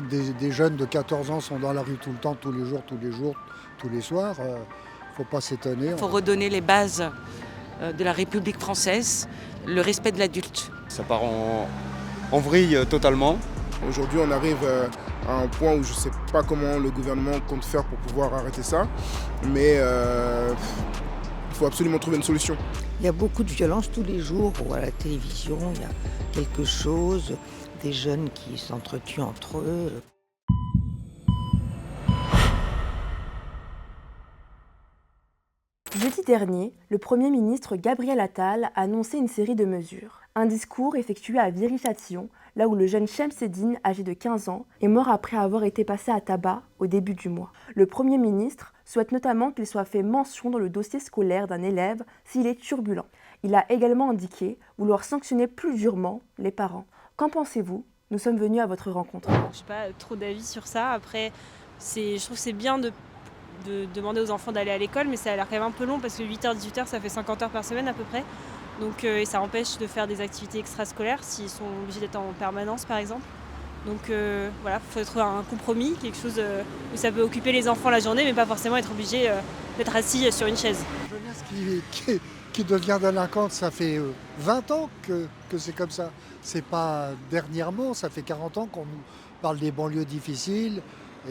des jeunes de 14 ans sont dans la rue tout le temps, tous les jours, tous les soirs. Faut pas s'étonner. Il faut redonner les bases de la République française, le respect de l'adulte. Ça part en vrille totalement. Aujourd'hui, on arrive à un point où je ne sais pas comment le gouvernement compte faire pour pouvoir arrêter ça, mais il faut absolument trouver une solution. Il y a beaucoup de violence tous les jours, ou à la télévision, il y a quelque chose, des jeunes qui s'entretuent entre eux. Jeudi dernier, le Premier ministre Gabriel Attal a annoncé une série de mesures. Un discours effectué à Viry-Châtillon, là où le jeune Shemseddine, âgé de 15 ans, est mort après avoir été passé à tabac au début du mois. Le Premier ministre souhaite notamment qu'il soit fait mention dans le dossier scolaire d'un élève s'il est turbulent. Il a également indiqué vouloir sanctionner plus durement les parents. Qu'en pensez-vous ? Nous sommes venus à votre rencontre. Je n'ai pas trop d'avis sur ça. Après, je trouve que c'est bien de demander aux enfants d'aller à l'école, mais ça a l'air quand même un peu long parce que 8h-18h, ça fait 50 heures par semaine à peu près. Donc, et ça empêche de faire des activités extrascolaires s'ils sont obligés d'être en permanence par exemple. Donc voilà, il faut trouver un compromis, quelque chose où ça peut occuper les enfants la journée, mais pas forcément être obligé d'être assis sur une chaise. Jeunesse qui devient délinquante, ça fait 20 ans que c'est comme ça. C'est pas dernièrement, ça fait 40 ans qu'on nous parle des banlieues difficiles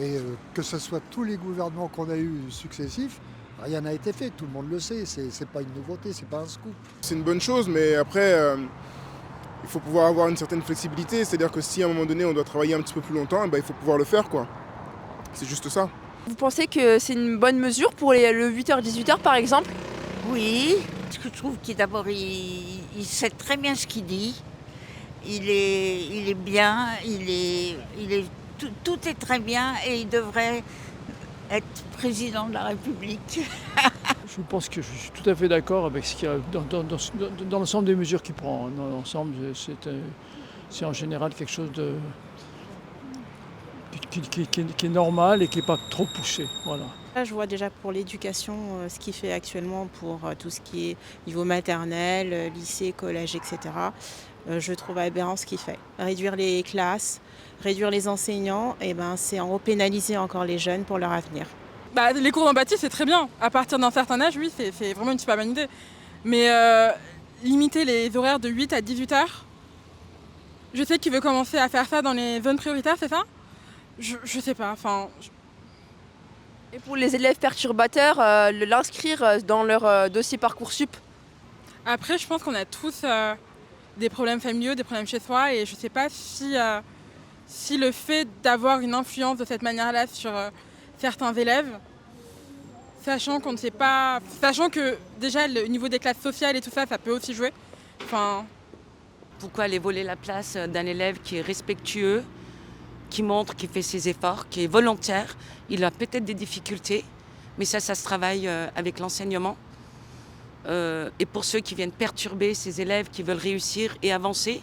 et que ce soit tous les gouvernements qu'on a eus successifs, rien n'a été fait, tout le monde le sait, c'est pas une nouveauté, c'est pas un scoop. C'est une bonne chose, mais après, il faut pouvoir avoir une certaine flexibilité, c'est-à-dire que si à un moment donné on doit travailler un petit peu plus longtemps, il faut pouvoir le faire, quoi. C'est juste ça. Vous pensez que c'est une bonne mesure pour le 8h-18h par exemple ? Oui, parce que je trouve qu'il d'abord il sait très bien ce qu'il dit. Il est bien, tout est très bien et il devrait être président de la République. Je pense que je suis tout à fait d'accord avec ce qu'il y a dans l'ensemble des mesures qu'il prend. Dans l'ensemble, c'est en général quelque chose qui est normal et qui n'est pas trop poussé. Voilà. Là, je vois déjà pour l'éducation ce qu'il fait actuellement pour tout ce qui est niveau maternel, lycée, collège, etc. Je trouve aberrant ce qu'il fait. Réduire les classes, réduire les enseignants, c'est en repénaliser encore les jeunes pour leur avenir. Les cours d'empathie, c'est très bien. À partir d'un certain âge, oui, c'est vraiment une super bonne idée. Mais limiter les horaires de 8 à 18 heures, je sais qu'il veut commencer à faire ça dans les zones prioritaires, c'est ça ? Je sais pas, Et pour les élèves perturbateurs, l'inscrire dans leur dossier Parcoursup ? Après, je pense qu'on a tous des problèmes familiaux, des problèmes chez soi, et je sais pas si le fait d'avoir une influence de cette manière-là sur certains élèves, sachant qu'on ne sait pas, sachant que déjà le niveau des classes sociales et tout ça, ça peut aussi jouer. Pourquoi aller voler la place d'un élève qui est respectueux, qui montre qu'il fait ses efforts, qui est volontaire. Il a peut-être des difficultés, mais ça se travaille avec l'enseignement. Et pour ceux qui viennent perturber ces élèves qui veulent réussir et avancer,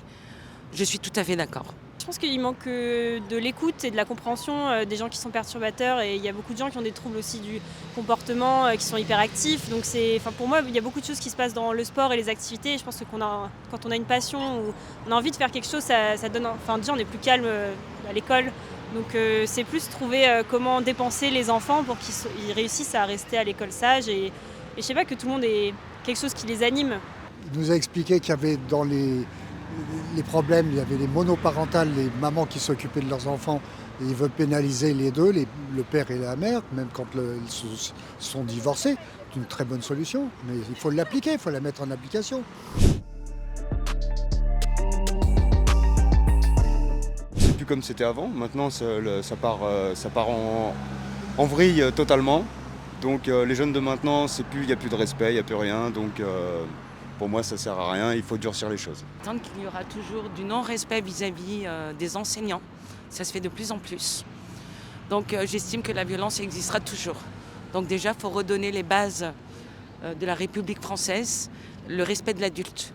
je suis tout à fait d'accord. Je pense qu'il manque de l'écoute et de la compréhension des gens qui sont perturbateurs, et il y a beaucoup de gens qui ont des troubles aussi du comportement, qui sont hyperactifs. Donc pour moi, il y a beaucoup de choses qui se passent dans le sport et les activités. Je pense que quand on a une passion ou on a envie de faire quelque chose, ça donne. Déjà, on est plus calme à l'école. Donc c'est plus trouver comment dépenser les enfants pour qu'ils réussissent à rester à l'école sage. Et je sais pas, que tout le monde ait quelque chose qui les anime. Il nous a expliqué qu'il y avait dans les problèmes, il y avait les monoparentales, les mamans qui s'occupaient de leurs enfants, et ils veulent pénaliser les deux, le père et la mère, même quand ils sont divorcés. C'est une très bonne solution, mais il faut l'appliquer, il faut la mettre en application. C'est plus comme c'était avant, maintenant ça part en vrille totalement. Donc les jeunes de maintenant, il n'y a plus de respect, il n'y a plus rien, donc pour moi ça ne sert à rien, il faut durcir les choses. Tant qu'il y aura toujours du non-respect vis-à-vis des enseignants, ça se fait de plus en plus. Donc j'estime que la violence existera toujours. Donc déjà, il faut redonner les bases de la République française, le respect de l'adulte.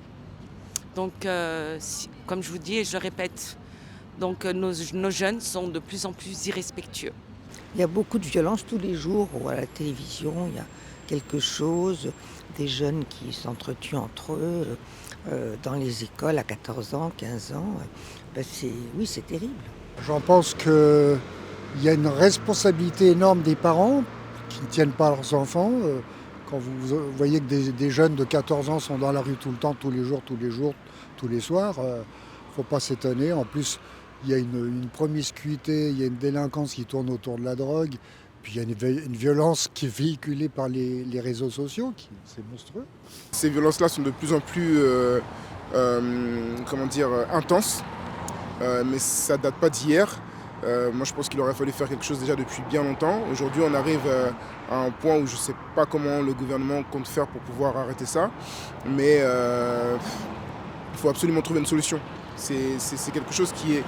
Donc comme je vous dis et je le répète, donc nos jeunes sont de plus en plus irrespectueux. Il y a beaucoup de violence tous les jours, ou à la télévision, il y a quelque chose, des jeunes qui s'entretuent entre eux, dans les écoles à 14 ans, 15 ans. Oui, c'est terrible. J'en pense qu'il y a une responsabilité énorme des parents qui ne tiennent pas leurs enfants. Quand vous voyez que des jeunes de 14 ans sont dans la rue tout le temps, tous les jours, tous les soirs, il ne faut pas s'étonner. En plus, il y a une promiscuité, il y a une délinquance qui tourne autour de la drogue, puis il y a une violence qui est véhiculée par les réseaux sociaux, c'est monstrueux. Ces violences-là sont de plus en plus intenses, mais ça ne date pas d'hier. Moi je pense qu'il aurait fallu faire quelque chose déjà depuis bien longtemps. Aujourd'hui on arrive à un point où je ne sais pas comment le gouvernement compte faire pour pouvoir arrêter ça, mais il faut absolument trouver une solution. C'est quelque chose qui est...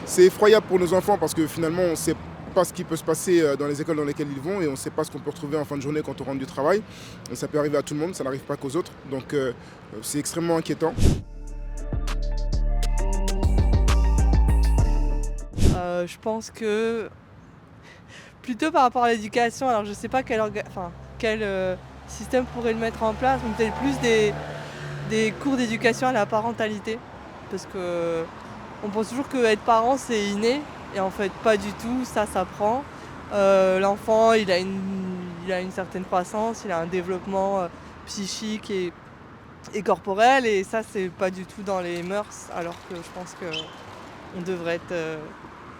C'est effroyable pour nos enfants parce que finalement on ne sait pas ce qui peut se passer dans les écoles dans lesquelles ils vont et on ne sait pas ce qu'on peut retrouver en fin de journée quand on rentre du travail. Et ça peut arriver à tout le monde, ça n'arrive pas qu'aux autres, donc c'est extrêmement inquiétant. Je pense que plutôt par rapport à l'éducation, alors je ne sais pas quel système pourrait le mettre en place, mais peut-être plus des cours d'éducation à la parentalité, parce que on pense toujours que être parent c'est inné, et en fait pas du tout, ça s'apprend. L'enfant il a une certaine croissance, il a un développement psychique et corporel, et ça c'est pas du tout dans les mœurs, alors que je pense qu'on devrait être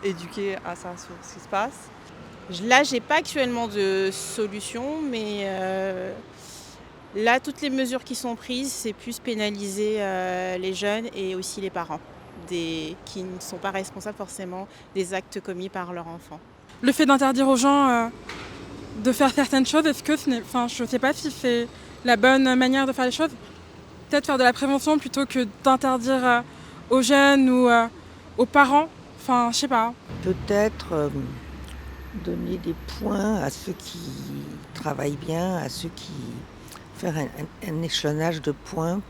éduqué à ça, sur ce qui se passe. Là, j'ai pas actuellement de solution, mais là, toutes les mesures qui sont prises, c'est plus pénaliser les jeunes et aussi les parents, qui ne sont pas responsables forcément des actes commis par leur enfant. Le fait d'interdire aux gens de faire certaines choses, est-ce que je ne sais pas si c'est la bonne manière de faire les choses. Peut-être faire de la prévention plutôt que d'interdire aux jeunes ou aux parents. Enfin, je sais pas. Peut-être donner des points à ceux qui travaillent bien, à ceux qui... faire un échelonnage de points.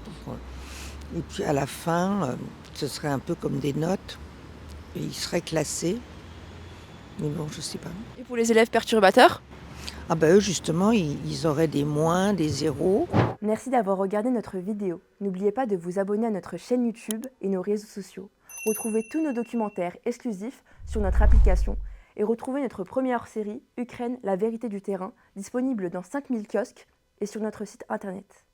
Et puis à la fin, ce serait un peu comme des notes. Et ils seraient classés. Mais bon, je sais pas. Et pour les élèves perturbateurs ? Ah ben eux, justement, ils auraient des moins, des zéros. Merci d'avoir regardé notre vidéo. N'oubliez pas de vous abonner à notre chaîne YouTube et nos réseaux sociaux. Retrouvez tous nos documentaires exclusifs sur notre application et retrouvez notre première série, Ukraine, la vérité du terrain, disponible dans 5000 kiosques et sur notre site internet.